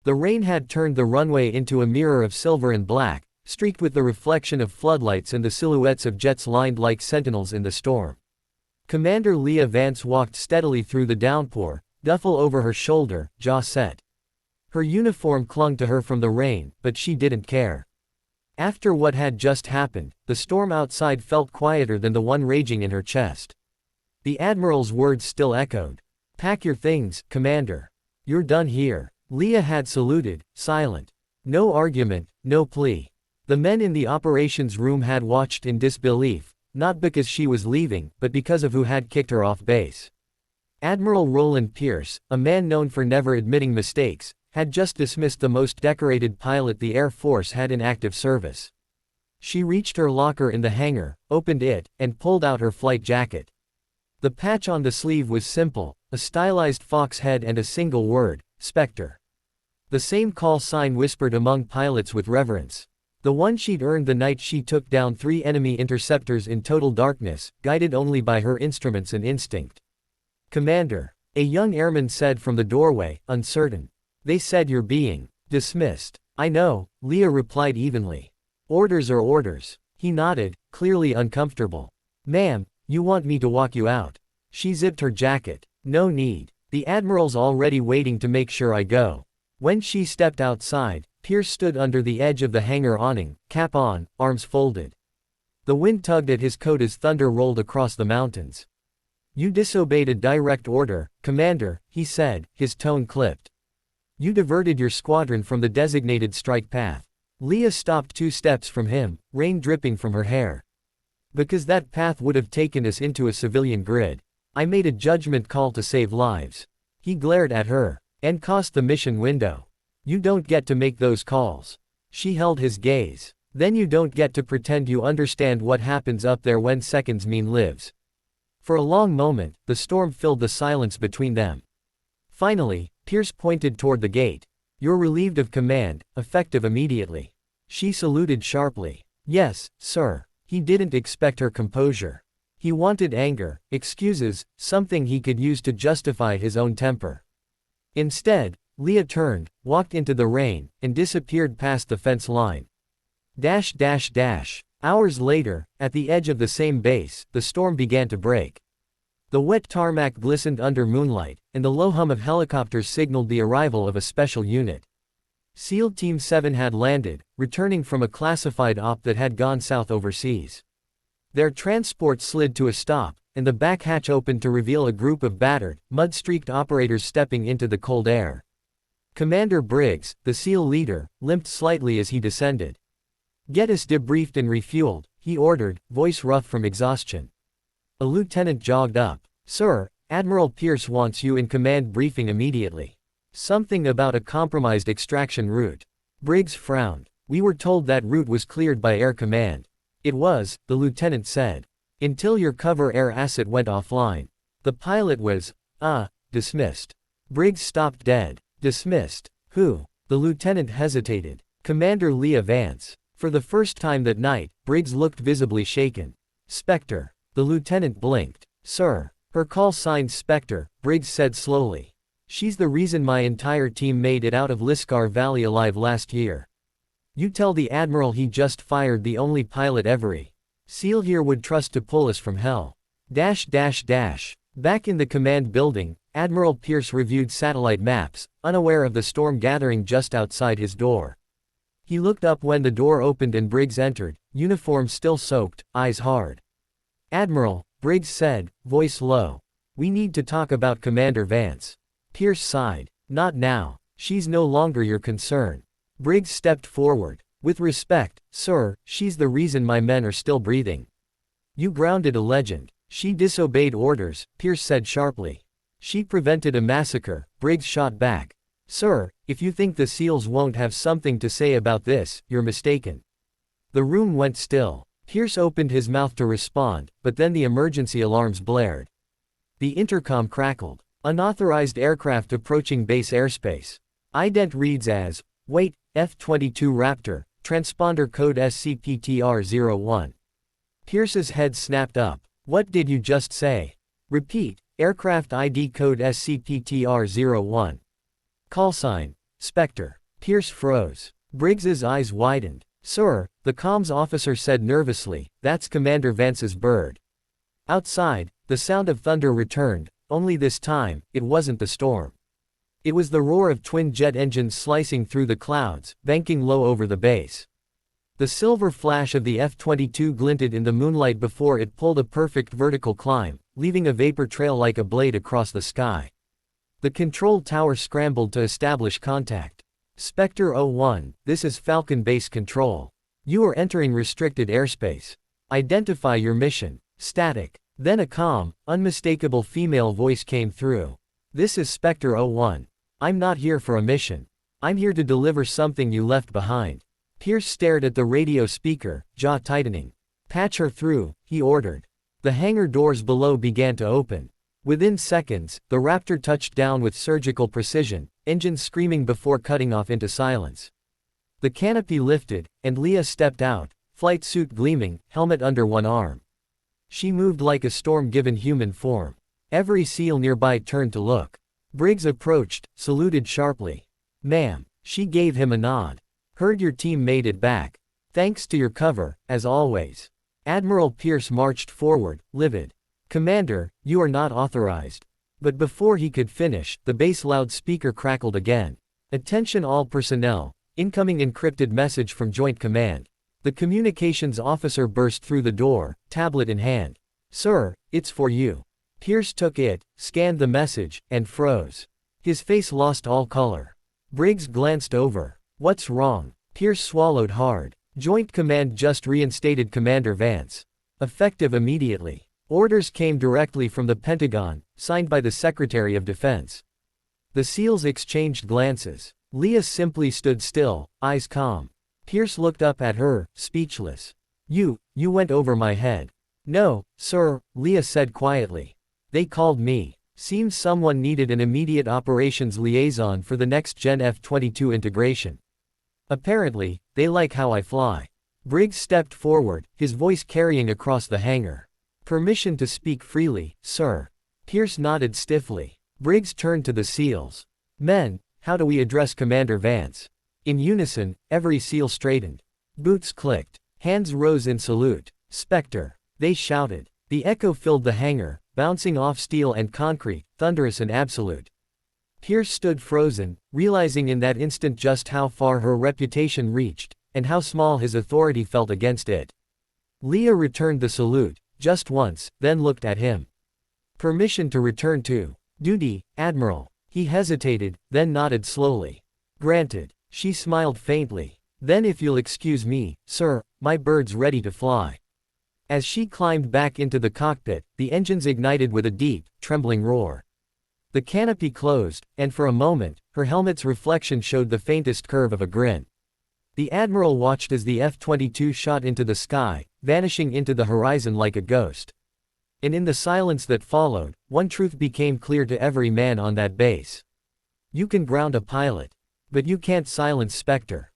The rain had turned the runway into a mirror of silver and black, streaked with the reflection of floodlights and the silhouettes of jets lined like sentinels in the storm. Commander Leah Vance walked steadily through the downpour, duffel over her shoulder, jaw set. Her uniform clung to her from the rain, but she didn't care. After what had just happened, the storm outside felt quieter than the one raging in her chest. The Admiral's words still echoed. "Pack your things, Commander. You're done here." Leah had saluted, silent. No argument, no plea. The men in the operations room had watched in disbelief, not because she was leaving, but because of who had kicked her off base. Admiral Roland Pierce, a man known for never admitting mistakes, had just dismissed the most decorated pilot the Air Force had in active service. She reached her locker in the hangar, opened it, and pulled out her flight jacket. The patch on the sleeve was simple, a stylized fox head and a single word, Spectre. The same call sign whispered among pilots with reverence. The one she'd earned the night she took down 3 enemy interceptors in total darkness, guided only by her instruments and instinct. "Commander," a young airman said from the doorway, uncertain. "They said you're being dismissed." "I know," Leah replied evenly. "Orders are orders." He nodded, clearly uncomfortable. "Ma'am, you want me to walk you out?" She zipped her jacket. "No need. The Admiral's already waiting to make sure I go." When she stepped outside, Pierce stood under the edge of the hangar awning, cap on, arms folded. The wind tugged at his coat as thunder rolled across the mountains. "You disobeyed a direct order, Commander," he said, his tone clipped. "You diverted your squadron from the designated strike path." Leah stopped 2 steps from him, rain dripping from her hair. "Because that path would have taken us into a civilian grid. I made a judgment call to save lives." He glared at her. "And cost the mission window. You don't get to make those calls." She held his gaze. "Then you don't get to pretend you understand what happens up there when seconds mean lives." For a long moment, the storm filled the silence between them. Finally, Pierce pointed toward the gate. "You're relieved of command, effective immediately." She saluted sharply. "Yes, sir." He didn't expect her composure. He wanted anger, excuses, something he could use to justify his own temper. Instead, Leah turned, walked into the rain, and disappeared past the fence line. Hours later, at the edge of the same base, the storm began to break. The wet tarmac glistened under moonlight, and the low hum of helicopters signaled the arrival of a special unit. SEAL Team 7 had landed, returning from a classified op that had gone south overseas. Their transport slid to a stop, and the back hatch opened to reveal a group of battered, mud-streaked operators stepping into the cold air. Commander Briggs, the SEAL leader, limped slightly as he descended. "Get us debriefed and refueled," he ordered, voice rough from exhaustion. A lieutenant jogged up. "Sir, Admiral Pierce wants you in command briefing immediately. Something about a compromised extraction route." Briggs frowned. "We were told that route was cleared by Air Command." "It was," the lieutenant said. "Until your cover air asset went offline. The pilot was, dismissed." Briggs stopped dead. "Dismissed? Who?" The lieutenant hesitated. "Commander Leah Vance." For the first time that night, Briggs looked visibly shaken. "Spectre." The lieutenant blinked. "Sir." "Her call signed Spectre," Briggs said slowly. "She's the reason my entire team made it out of Liscar Valley alive last year. You tell the Admiral he just fired the only pilot every SEAL here would trust to pull us from hell." Back in the command building, Admiral Pierce reviewed satellite maps, unaware of the storm gathering just outside his door. He looked up when the door opened and Briggs entered, uniform still soaked, eyes hard. "Admiral," Briggs said, voice low. "We need to talk about Commander Vance." Pierce sighed. "Not now. She's no longer your concern." Briggs stepped forward. "With respect, sir, she's the reason my men are still breathing." "You grounded a legend." "She disobeyed orders," Pierce said sharply. "She prevented a massacre," Briggs shot back. "Sir, if you think the SEALs won't have something to say about this, you're mistaken." The room went still. Pierce opened his mouth to respond, but then the emergency alarms blared. The intercom crackled. "Unauthorized aircraft approaching base airspace. Ident reads as, wait, F-22 Raptor, transponder code SCPTR-01. Pierce's head snapped up. "What did you just say?" "Repeat, aircraft ID code SCPTR-01. Call sign, Spectre. Pierce froze. Briggs's eyes widened. Sir, the comms officer said nervously, that's Commander Vance's bird. Outside, the sound of thunder returned, only this time, it wasn't the storm. It was the roar of twin jet engines slicing through the clouds, banking low over the base. The silver flash of the F-22 glinted in the moonlight before it pulled a perfect vertical climb, leaving a vapor trail like a blade across the sky. The control tower scrambled to establish contact. Spectre 01, this is Falcon Base Control. You are entering restricted airspace. Identify your mission. Static. Then a calm, unmistakable female voice came through. This is Spectre 01. I'm not here for a mission. I'm here to deliver something you left behind. Pierce stared at the radio speaker, jaw tightening. Patch her through, he ordered. The hangar doors below began to open. Within seconds, the Raptor touched down with surgical precision, engines screaming before cutting off into silence. The canopy lifted, and Leah stepped out, flight suit gleaming, helmet under one arm. She moved like a storm-given human form. Every SEAL nearby turned to look. Briggs approached, saluted sharply. Ma'am. She gave him a nod. Heard your team made it back. Thanks to your cover, as always. Admiral Pierce marched forward, livid. Commander, you are not authorized. But before he could finish, the base loudspeaker crackled again. Attention all personnel. Incoming encrypted message from Joint Command. The communications officer burst through the door, tablet in hand. Sir, it's for you. Pierce took it, scanned the message, and froze. His face lost all color. Briggs glanced over. What's wrong? Pierce swallowed hard. Joint Command just reinstated Commander Vance. Effective immediately. Orders came directly from the Pentagon, signed by the Secretary of Defense. The SEALs exchanged glances. Leah simply stood still, eyes calm. Pierce looked up at her, speechless. You went over my head. No, sir, Leah said quietly. They called me. Seems someone needed an immediate operations liaison for the next-gen F-22 integration. Apparently, they like how I fly. Briggs stepped forward, his voice carrying across the hangar. Permission to speak freely, sir. Pierce nodded stiffly. Briggs turned to the SEALs. Men, how do we address Commander Vance? In unison, every SEAL straightened. Boots clicked. Hands rose in salute. Spectre. They shouted. The echo filled the hangar, bouncing off steel and concrete, thunderous and absolute. Pierce stood frozen, realizing in that instant just how far her reputation reached, and how small his authority felt against it. Leah returned the salute, just once, then looked at him. Permission to return to duty, Admiral. He hesitated, then nodded slowly. Granted. She smiled faintly. Then if you'll excuse me, sir, my bird's ready to fly. As she climbed back into the cockpit, the engines ignited with a deep, trembling roar. The canopy closed, and for a moment, her helmet's reflection showed the faintest curve of a grin. The Admiral watched as the F-22 shot into the sky, vanishing into the horizon like a ghost. And in the silence that followed, one truth became clear to every man on that base. You can ground a pilot. But you can't silence Spectre.